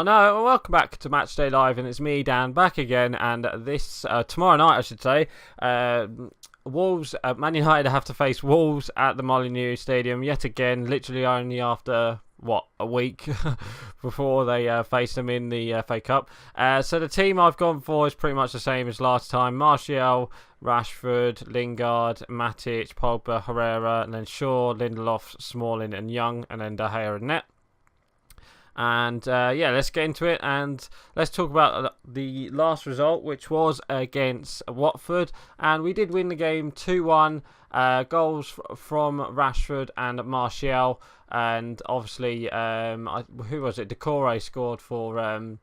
no, welcome back to Matchday Live, and it's me, Dan, back again, and this, tomorrow night, I should say, Wolves, Man United have to face Wolves at the Molineux Stadium yet again, literally only after, what, a week before they face them in the FA Cup. So the team I've gone for is pretty much the same as last time. Martial, Rashford, Lingard, Matic, Pogba, Herrera, and then Shaw, Lindelof, Smalling and Young, and then De Gea and net. And yeah, let's get into it and let's talk about the last result, which was against Watford, and we did win the game 2-1. Goals from Rashford and Martial, and obviously who was it? Decore scored for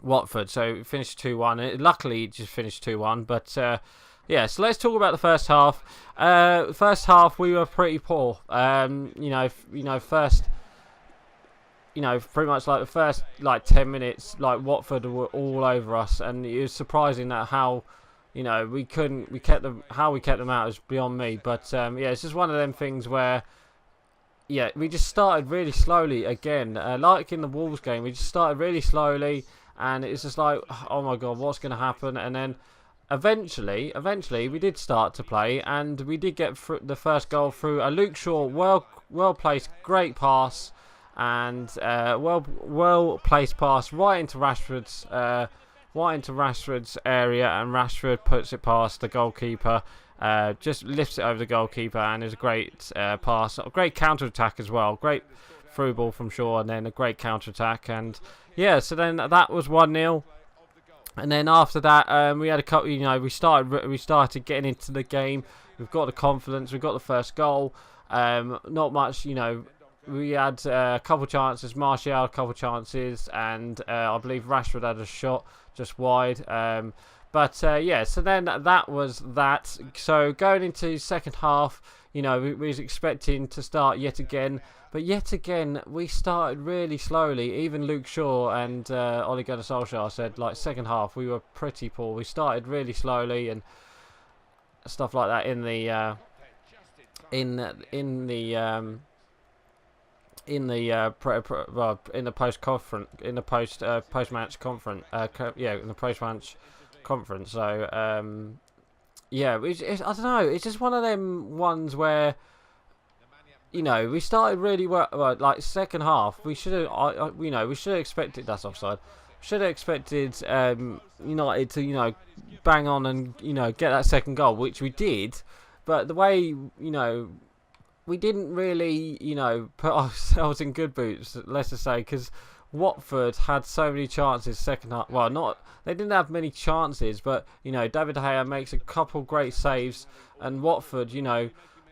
Watford, so it finished 2-1. Luckily it just finished 2-1, but yeah, so let's talk about the first half. First half we were pretty poor. Pretty much like the first 10 minutes, Watford were all over us, and it was surprising that how, we kept them out is beyond me. But yeah, it's just one of them things where, yeah, we just started really slowly again. Like in the Wolves game, we just started really slowly, and it's just like, oh my god, what's going to happen? And then eventually, we did start to play, and we did get the first goal through a Luke Shaw well placed, great pass. And well placed pass right into Rashford's area, and Rashford puts it past the goalkeeper, just lifts it over the goalkeeper, and it's a great pass, a great counter attack as well, great through ball from Shaw, and then a great counter attack, and yeah, so then that was 1-0. And then after that, we had a couple. We started getting into the game. We've got the confidence. We've got the first goal. Not much, We had a couple chances, Martial a couple chances, and I believe Rashford had a shot just wide. But yeah, so then that was that. So going into second half, we was expecting to start yet again, but yet again we started really slowly. Even Luke Shaw and Ole Gunnar Solskjaer said, second half we were pretty poor. We started really slowly and stuff like that in the post-match conference. So yeah, I don't know. It's just one of them ones where we started really well. Second half, we should have. We should have expected that's offside. Should have expected United to bang on and get that second goal, which we did. But the way we didn't really, put ourselves in good boots, let's just say, because Watford had so many chances second half. Well, they didn't have many chances, but David De Gea makes a couple great saves, and Watford,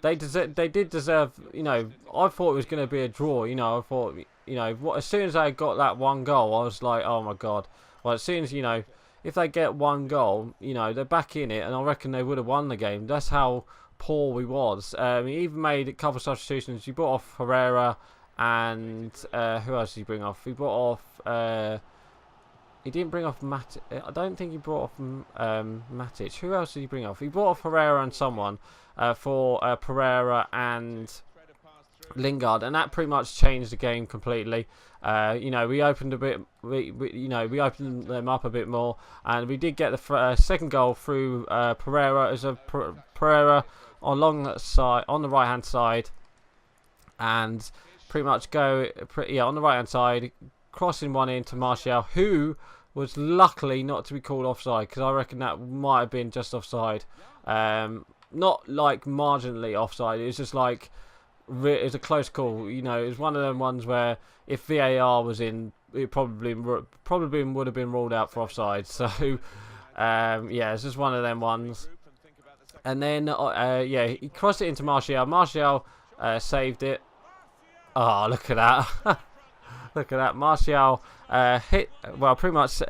they did deserve. I thought it was going to be a draw. I thought, as soon as they got that one goal, I was like, oh my god. Well, as soon as if they get one goal, they're back in it, and I reckon they would have won the game. That's how poor we was. He even made a couple of substitutions. He brought off Herrera, and who else did he bring off? He brought off. He didn't bring off Matic. I don't think he brought off Matic. Who else did he bring off? He brought off Herrera and someone for Pereira and Lingard, and that pretty much changed the game completely. We opened a bit. We opened them up a bit more, and we did get the second goal through Pereira. As a Pereira on the right hand side, and pretty much on the right hand side, crossing one into Martial, who was luckily not to be called offside, because I reckon that might have been just offside. Not marginally offside. It was just it was a close call. It was one of them ones where if VAR was in, it probably would have been ruled out for offside. So yeah, it's just one of them ones. And then yeah, he crossed it into Martial. Martial saved it. Oh, look at that! Look at that. Martial pretty much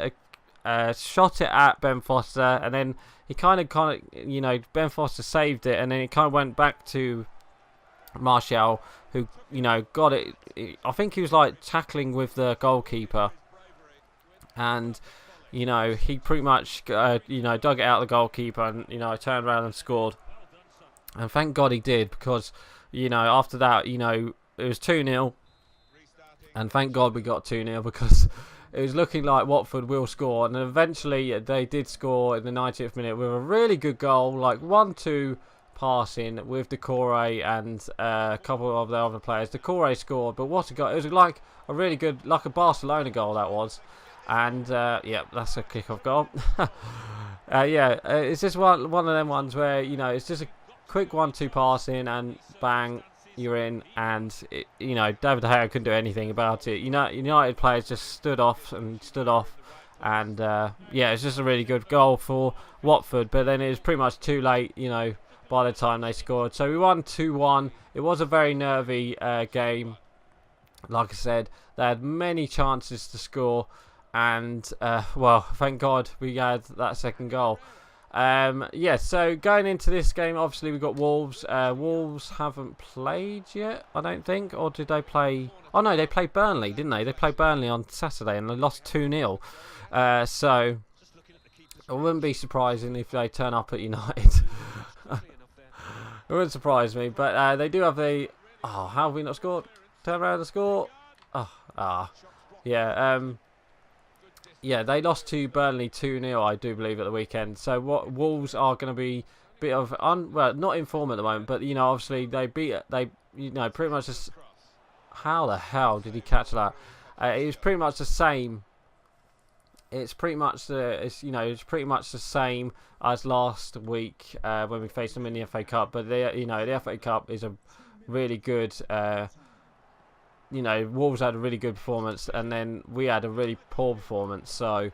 shot it at Ben Foster, and then he kind of Ben Foster saved it, and then it kind of went back to Martial, who got it. I think he was tackling with the goalkeeper, and he pretty much dug it out of the goalkeeper, and turned around and scored. And thank God he did, because after that it was 2-0, and thank God we got 2-0, because it was looking like Watford will score, and eventually they did score in the 90th minute with a really good goal, like 1-2 passing with Decore and a couple of the other players. Decore scored, but what a goal! It was like a really good, like a Barcelona goal that was, and yeah, that's a kick-off goal. Yeah, it's just one of them ones where, you know, it's just a quick 1-2 passing and bang, you're in, and you know, David De Gea couldn't do anything about it. United players just stood off, and yeah, it's just a really good goal for Watford. But then it was pretty much too late, you know, by the time they scored. So we won 2-1. It was a very nervy game. Like I said, they had many chances to score, and well, thank God we had that second goal. Yeah, so going into this game, obviously we've got Wolves. Wolves haven't played yet, I don't think. Or did they play? Oh no, they played Burnley, didn't they? They played Burnley on Saturday and they lost 2-0. So it wouldn't be surprising if they turn up at United. It wouldn't surprise me, but they do have the... Oh, how have we not scored? Turn around and score. Yeah. Yeah, they lost to Burnley 2-0, I do believe, at the weekend. So what Wolves are going to be a bit of well, not in form at the moment, but you know, obviously you know, pretty much just... How the hell did he catch that? It was pretty much the same. It's pretty much the same as last week when we faced them in the FA Cup. But the FA Cup is a really good. You know, Wolves had a really good performance, and then we had a really poor performance. So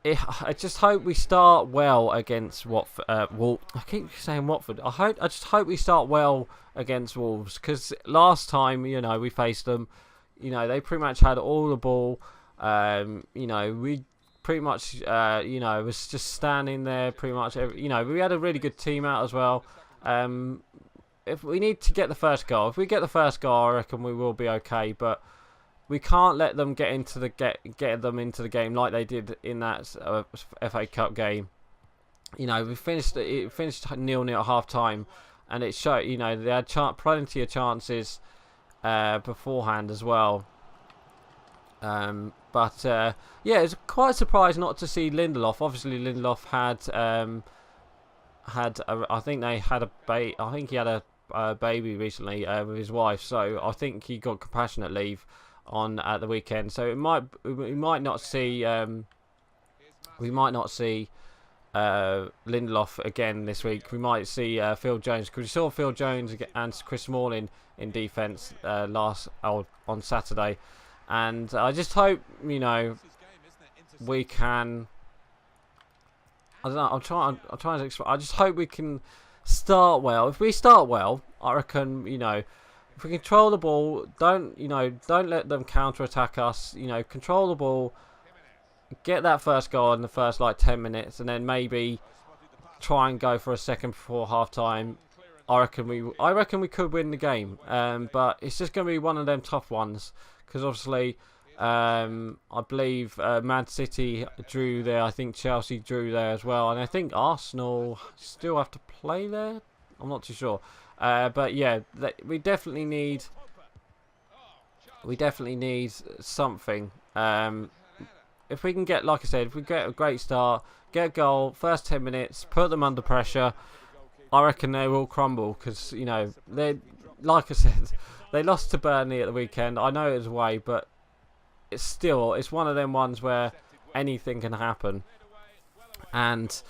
I just hope we start well against Watford. I keep saying Watford. I just hope we start well against Wolves, because last time, you know, we faced them, you know, they pretty much had all the ball. You know, we pretty much, you know, was just standing there pretty much. You know, we had a really good team out as well. If we need to get the first goal, if we get the first goal, I reckon we will be okay. But we can't let them get them into the game like they did in that FA Cup game. You know, it finished 0-0 at half time, and it showed. You know, they had plenty of chances beforehand as well. But yeah, it's quite surprised not to see Lindelof. Obviously, Lindelof I think he had a baby recently with his wife, so I think he got compassionate leave on at the weekend. So we might not see Lindelof again this week. We might see Phil Jones, because we saw Phil Jones and Chris Smalling in defence on Saturday. And I just hope, you know, we can... I don't know, I'm trying to explain. I just hope we can start well. If we start well, I reckon, you know, if we control the ball, don't let them counter-attack us, you know, control the ball, get that first goal in the first, like, 10 minutes, and then maybe try and go for a second before half-time. I reckon we could win the game. But it's just going to be one of them tough ones. Because obviously, I believe Man City drew there. I think Chelsea drew there as well, and I think Arsenal still have to play there. I'm not too sure, but yeah, we definitely need something. If we can get, like I said, if we get a great start, get a goal, first 10 minutes, put them under pressure, I reckon they will crumble. Because, you know, like I said. They lost to Burnley at the weekend. I know it was away, but it's one of them ones where anything can happen. And,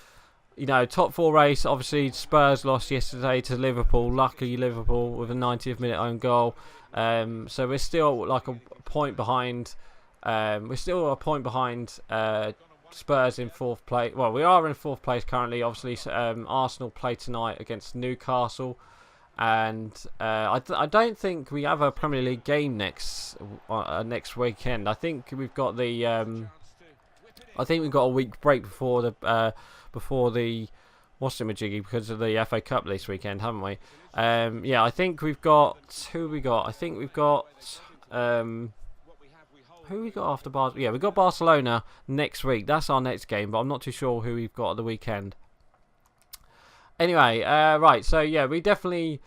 you know, top four race, obviously Spurs lost yesterday to Liverpool. Luckily Liverpool with a 90th minute own goal. So we're still like a point behind. Spurs in fourth place. Well, we are in fourth place currently. Obviously, Arsenal play tonight against Newcastle. And I don't think we have a Premier League game next weekend. I think we've got a week break before the what's-it-majiggy, because of the FA Cup this weekend, haven't we? Yeah, I think we've got who we got. I think we've got who we got after Barcelona. Yeah, we've got Barcelona next week. That's our next game, but I'm not too sure who we've got at the weekend. Anyway, right, so yeah, we definitely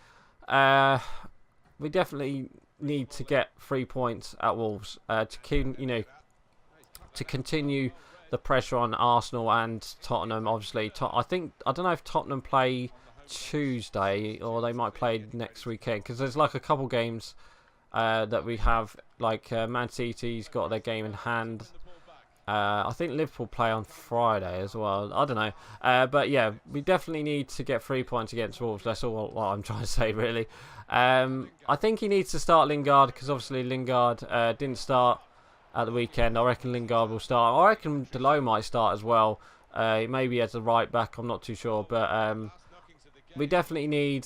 need to get 3 points at Wolves to continue the pressure on Arsenal and Tottenham. Obviously, I don't know if Tottenham play Tuesday or they might play next weekend, because there's like a couple games that we have, like Man City's got their game in hand. I think Liverpool play on Friday as well. I don't know. But yeah, we definitely need to get 3 points against Wolves. That's all what I'm trying to say, really. I think he needs to start Lingard, because obviously Lingard didn't start at the weekend. I reckon Lingard will start. I reckon DeLoe might start as well. Maybe as a right back. I'm not too sure. But we definitely need,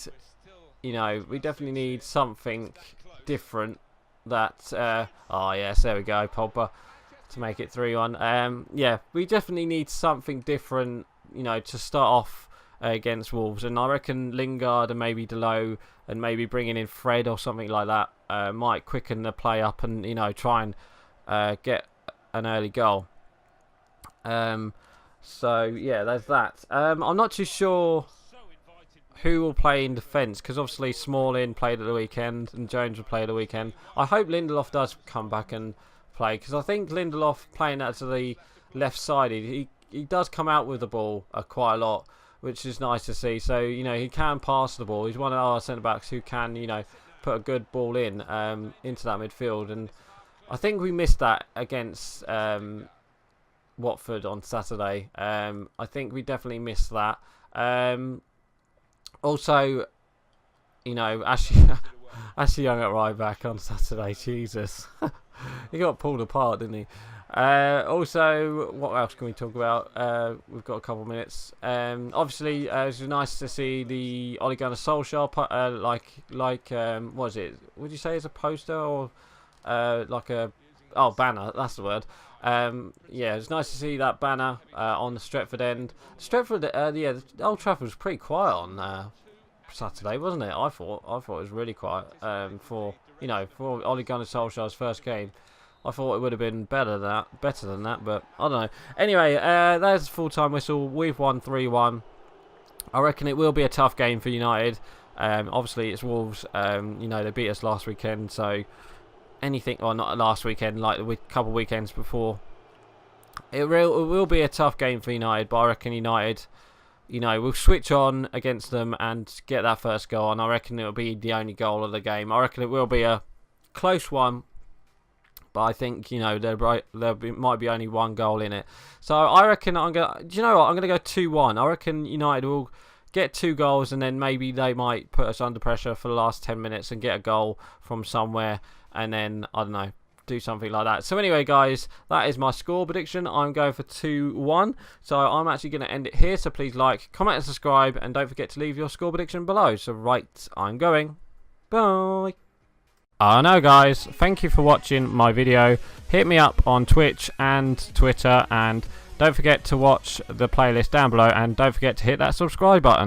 something different. That oh yes, there we go, Pogba, to make it 3-1. Yeah, we definitely need something different, to start off against Wolves. And I reckon Lingard and maybe DeLoe and maybe bringing in Fred or something like that might quicken the play up and try and get an early goal. So yeah, there's that. I'm not too sure who will play in defence, because obviously Smalling played at the weekend and Jones will play at the weekend. I hope Lindelof does come back and play, because I think Lindelof playing that to the left side, he does come out with the ball quite a lot, which is nice to see. So he can pass the ball. He's one of our centre backs who can put a good ball in into that midfield, and I think we missed that against Watford on Saturday. I think we definitely missed that. Also, Ashley Young at right back on Saturday. Jesus, he got pulled apart, didn't he? Also, what else can we talk about? We've got a couple of minutes. Obviously, it's nice to see the Ole Gunnar Solskjaer, what is it? Would you say it's a poster or banner? That's the word. Yeah, it's nice to see that banner on the Stretford end. The Old Trafford was pretty quiet on Saturday, wasn't it? I thought it was really quiet for Ole Gunnar Solskjaer's first game. I thought it would have been better than that, but I don't know. Anyway, there's the full-time whistle. We've won 3-1. I reckon it will be a tough game for United. Obviously, it's Wolves. They beat us last weekend, so not last weekend, like the couple of weekends before. It will be a tough game for United, but I reckon United, we'll switch on against them and get that first goal, and I reckon it'll be the only goal of the game. I reckon it will be a close one, but I think there might be only one goal in it. So I reckon I'm gonna go 2-1. I reckon United will get 2 goals, and then maybe they might put us under pressure for the last 10 minutes and get a goal from somewhere, and then I don't know, do something like that. So anyway, guys, that is my score prediction. I'm going for 2-1. So I'm actually going to end it here. So please like, comment, and subscribe, and don't forget to leave your score prediction below. So right, I'm going. Bye. I know, guys. Thank you for watching my video. Hit me up on Twitch and Twitter, and don't forget to watch the playlist down below, and don't forget to hit that subscribe button.